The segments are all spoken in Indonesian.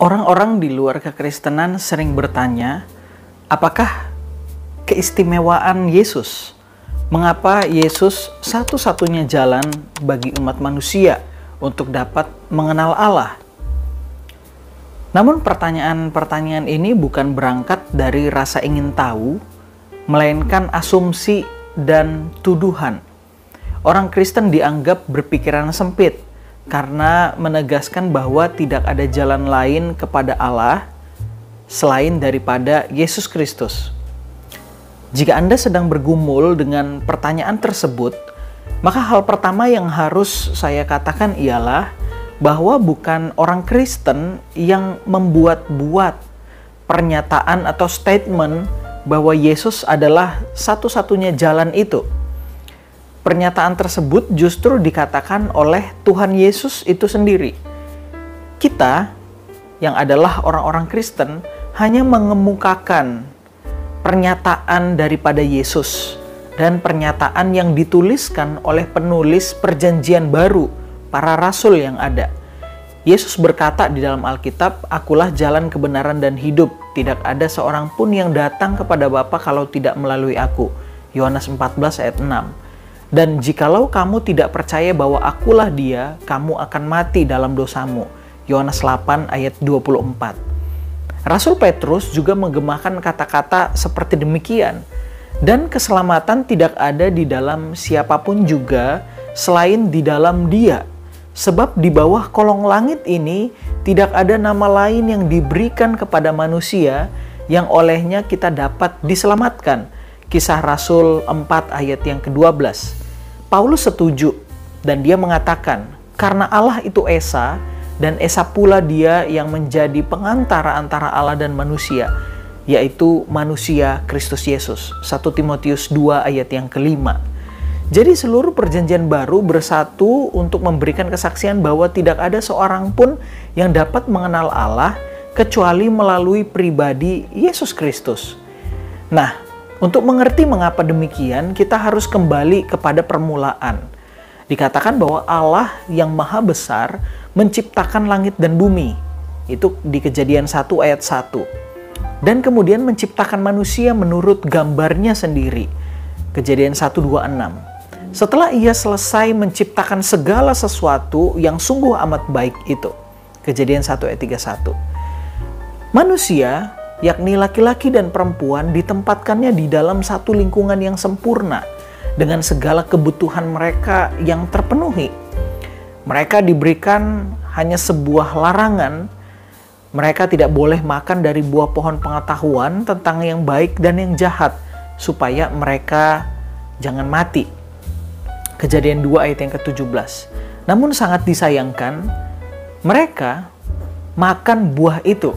Orang-orang di luar kekristenan sering bertanya, apakah keistimewaan Yesus? Mengapa Yesus satu-satunya jalan bagi umat manusia untuk dapat mengenal Allah? Namun pertanyaan-pertanyaan ini bukan berangkat dari rasa ingin tahu, melainkan asumsi dan tuduhan. Orang Kristen dianggap berpikiran sempit karena menegaskan bahwa tidak ada jalan lain kepada Allah selain daripada Yesus Kristus. Jika Anda sedang bergumul dengan pertanyaan tersebut, maka hal pertama yang harus saya katakan ialah bahwa bukan orang Kristen yang membuat-buat pernyataan atau statement bahwa Yesus adalah satu-satunya jalan itu. Pernyataan tersebut justru dikatakan oleh Tuhan Yesus itu sendiri. Kita yang adalah orang-orang Kristen hanya mengemukakan pernyataan daripada Yesus dan pernyataan yang dituliskan oleh penulis Perjanjian Baru, para rasul yang ada. Yesus berkata di dalam Alkitab, "Akulah jalan kebenaran dan hidup. Tidak ada seorang pun yang datang kepada Bapa kalau tidak melalui aku." Yohanes 14 ayat 6. Dan jikalau kamu tidak percaya bahwa akulah dia, kamu akan mati dalam dosamu. Yohanes 8 ayat 24. Rasul Petrus juga menggemakan kata-kata seperti demikian. Dan keselamatan tidak ada di dalam siapapun juga selain di dalam dia. Sebab di bawah kolong langit ini tidak ada nama lain yang diberikan kepada manusia yang olehnya kita dapat diselamatkan. Kisah Rasul 4 ayat yang ke-12. Paulus setuju dan dia mengatakan, karena Allah itu Esa dan Esa pula dia yang menjadi pengantara antara Allah dan manusia, yaitu manusia Kristus Yesus. 1 Timotius 2 ayat yang ke-5. Jadi seluruh perjanjian baru bersatu untuk memberikan kesaksian bahwa tidak ada seorang pun yang dapat mengenal Allah kecuali melalui pribadi Yesus Kristus. Nah, untuk mengerti mengapa demikian, kita harus kembali kepada permulaan. Dikatakan bahwa Allah yang maha besar menciptakan langit dan bumi. Itu di Kejadian 1 ayat 1. Dan kemudian menciptakan manusia menurut gambarnya sendiri. Kejadian 1:26. Setelah ia selesai menciptakan segala sesuatu yang sungguh amat baik itu. Kejadian 1 ayat 31. Manusia, yakni laki-laki dan perempuan, ditempatkannya di dalam satu lingkungan yang sempurna dengan segala kebutuhan mereka yang terpenuhi. Mereka diberikan hanya sebuah larangan. Mereka tidak boleh makan dari buah pohon pengetahuan tentang yang baik dan yang jahat supaya mereka jangan mati. Kejadian 2 ayat yang ke-17. Namun sangat disayangkan, mereka makan buah itu.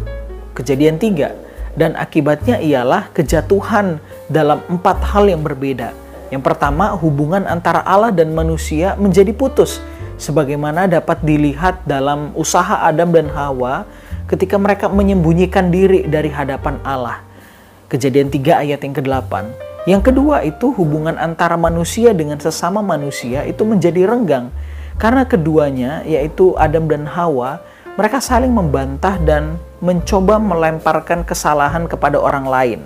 Kejadian 3. Dan akibatnya ialah kejatuhan dalam 4 hal yang berbeda. Yang pertama, hubungan antara Allah dan manusia menjadi putus, sebagaimana dapat dilihat dalam usaha Adam dan Hawa ketika mereka menyembunyikan diri dari hadapan Allah. Kejadian 3 ayat yang ke-8. Yang kedua itu hubungan antara manusia dengan sesama manusia itu menjadi renggang, karena keduanya yaitu Adam dan Hawa, mereka saling membantah dan mencoba melemparkan kesalahan kepada orang lain.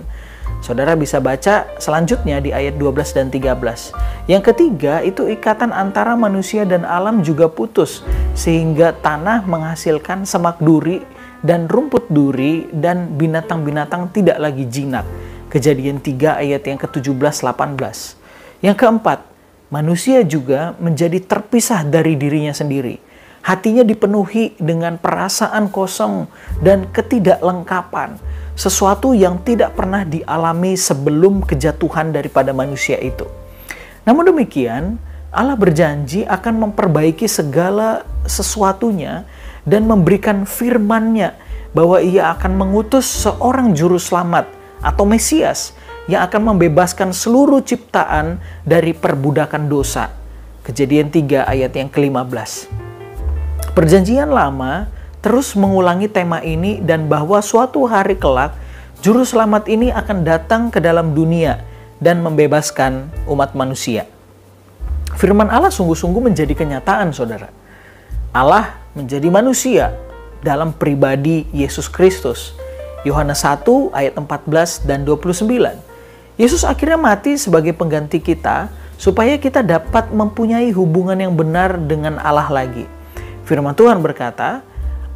Saudara bisa baca selanjutnya di ayat 12 dan 13. Yang ketiga itu ikatan antara manusia dan alam juga putus, sehingga tanah menghasilkan semak duri dan rumput duri dan binatang-binatang tidak lagi jinak. Kejadian 3 ayat yang ke-17-18. Yang keempat, manusia juga menjadi terpisah dari dirinya sendiri. Hatinya dipenuhi dengan perasaan kosong dan ketidaklengkapan, sesuatu yang tidak pernah dialami sebelum kejatuhan daripada manusia itu. Namun demikian, Allah berjanji akan memperbaiki segala sesuatunya dan memberikan firman-Nya bahwa Ia akan mengutus seorang juru selamat atau Mesias yang akan membebaskan seluruh ciptaan dari perbudakan dosa. Kejadian 3 ayat yang ke-15. Perjanjian Lama terus mengulangi tema ini dan bahwa suatu hari kelak juru selamat ini akan datang ke dalam dunia dan membebaskan umat manusia. Firman Allah sungguh-sungguh menjadi kenyataan, saudara. Allah menjadi manusia, dalam pribadi Yesus Kristus. Yohanes 1 ayat 14 dan 29. Yesus akhirnya mati sebagai pengganti kita supaya kita dapat mempunyai hubungan yang benar dengan Allah lagi. Firman Tuhan berkata,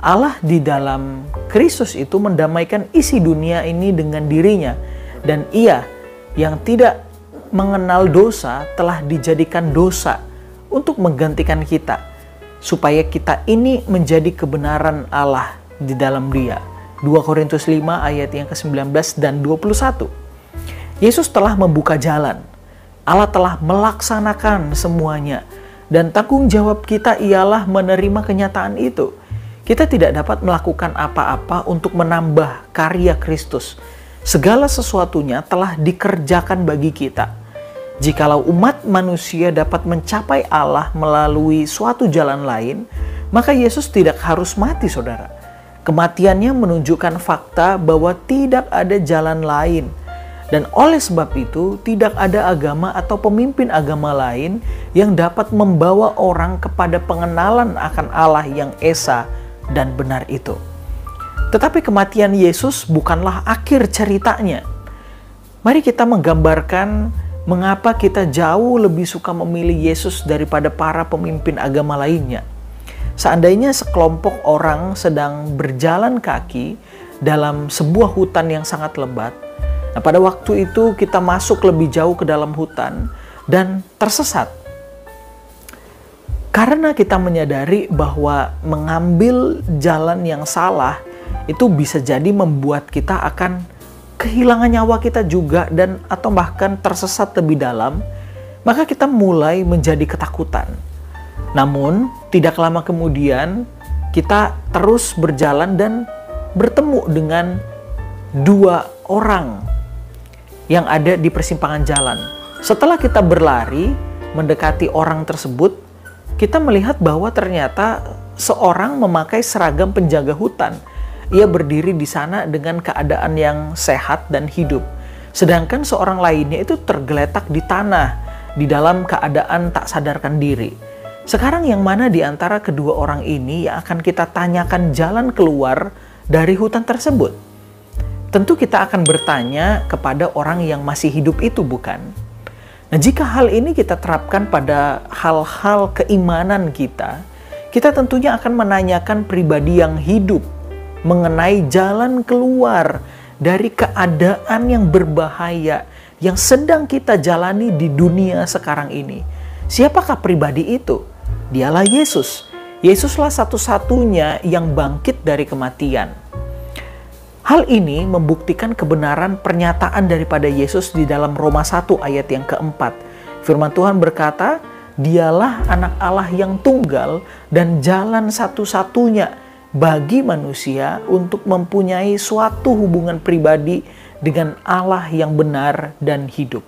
Allah di dalam Kristus itu mendamaikan isi dunia ini dengan dirinya, dan Ia yang tidak mengenal dosa telah dijadikan dosa untuk menggantikan kita, supaya kita ini menjadi kebenaran Allah di dalam Dia. 2 Korintus 5 ayat yang ke-19 dan 21. Yesus telah membuka jalan. Allah telah melaksanakan semuanya, dan tanggung jawab kita ialah menerima kenyataan itu. Kita tidak dapat melakukan apa-apa untuk menambah karya Kristus. Segala sesuatunya telah dikerjakan bagi kita. Jikalau umat manusia dapat mencapai Allah melalui suatu jalan lain, maka Yesus tidak harus mati, saudara. Kematiannya menunjukkan fakta bahwa tidak ada jalan lain. Dan oleh sebab itu, tidak ada agama atau pemimpin agama lain yang dapat membawa orang kepada pengenalan akan Allah yang esa dan benar itu. Tetapi kematian Yesus bukanlah akhir ceritanya. Mari kita menggambarkan mengapa kita jauh lebih suka memilih Yesus daripada para pemimpin agama lainnya. Seandainya sekelompok orang sedang berjalan kaki dalam sebuah hutan yang sangat lebat, nah pada waktu itu kita masuk lebih jauh ke dalam hutan dan tersesat. Karena kita menyadari bahwa mengambil jalan yang salah itu bisa jadi membuat kita akan kehilangan nyawa kita juga dan atau bahkan tersesat lebih dalam, maka kita mulai menjadi ketakutan. Namun, tidak lama kemudian kita terus berjalan dan bertemu dengan dua orang yang ada di persimpangan jalan. Setelah kita berlari mendekati orang tersebut, kita melihat bahwa ternyata seorang memakai seragam penjaga hutan. Ia berdiri di sana dengan keadaan yang sehat dan hidup. Sedangkan seorang lainnya itu tergeletak di tanah, di dalam keadaan tak sadarkan diri. Sekarang yang mana di antara kedua orang ini yang akan kita tanyakan jalan keluar dari hutan tersebut? Tentu kita akan bertanya kepada orang yang masih hidup itu, bukan? Nah, jika hal ini kita terapkan pada hal-hal keimanan kita, kita tentunya akan menanyakan pribadi yang hidup mengenai jalan keluar dari keadaan yang berbahaya yang sedang kita jalani di dunia sekarang ini. Siapakah pribadi itu? Dialah Yesus. Yesuslah satu-satunya yang bangkit dari kematian. Hal ini membuktikan kebenaran pernyataan daripada Yesus di dalam Roma 1 ayat yang keempat. Firman Tuhan berkata, Dialah anak Allah yang tunggal dan jalan satu-satunya bagi manusia untuk mempunyai suatu hubungan pribadi dengan Allah yang benar dan hidup.